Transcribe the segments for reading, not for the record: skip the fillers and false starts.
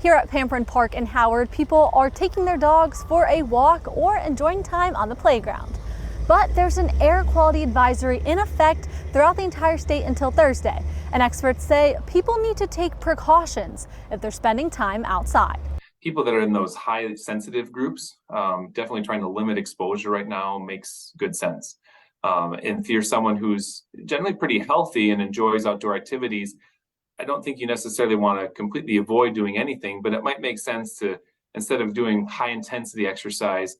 Here at Pamperin Park in Howard, people are taking their dogs for a walk or enjoying time on the playground. But there's an air quality advisory in effect throughout the entire state until Thursday, and experts say people need to take precautions if they're spending time outside. People that are in those high sensitive groups, definitely trying to limit exposure right now makes good sense. And if you're someone who's generally pretty healthy and enjoys outdoor activities, I don't think you necessarily want to completely avoid doing anything, but it might make sense to, instead of doing high intensity exercise,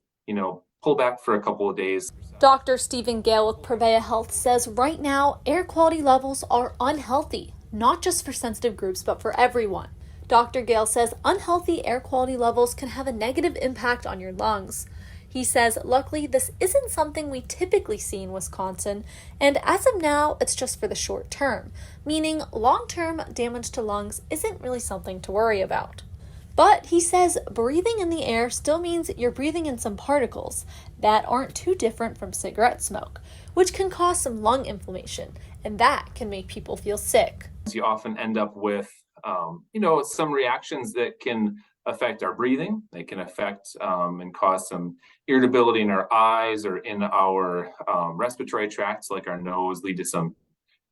pull back for a couple of days. Dr. Stephen Gale with Prevea Health says right now air quality levels are unhealthy, not just for sensitive groups, but for everyone. Dr. Gale says unhealthy air quality levels can have a negative impact on your lungs. He says, luckily, this isn't something we typically see in Wisconsin, and as of now, it's just for the short term, meaning long-term damage to lungs isn't really something to worry about. But he says breathing in the air still means you're breathing in some particles that aren't too different from cigarette smoke, which can cause some lung inflammation, and that can make people feel sick. You often end up with, some reactions that can affect our breathing. They can affect and cause some irritability in our eyes or in our respiratory tracts, like our nose, lead to some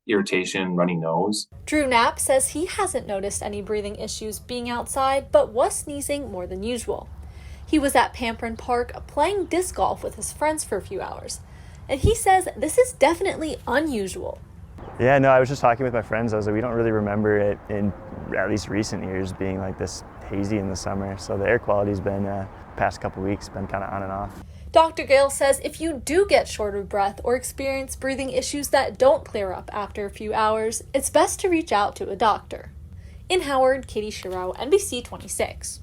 irritation, runny nose. Drew Knapp says he hasn't noticed any breathing issues being outside, but was sneezing more than usual. He was at Pamperin Park playing disc golf with his friends for a few hours, and he says this is definitely unusual. Yeah, no, I was just talking with my friends. I was like, we don't really remember it in at least recent years being like this hazy in the summer. So the air quality's been, past couple weeks, been kind of on and off. Dr. Gale says if you do get short of breath or experience breathing issues that don't clear up after a few hours, it's best to reach out to a doctor. In Howard, Katie Shiro, NBC 26.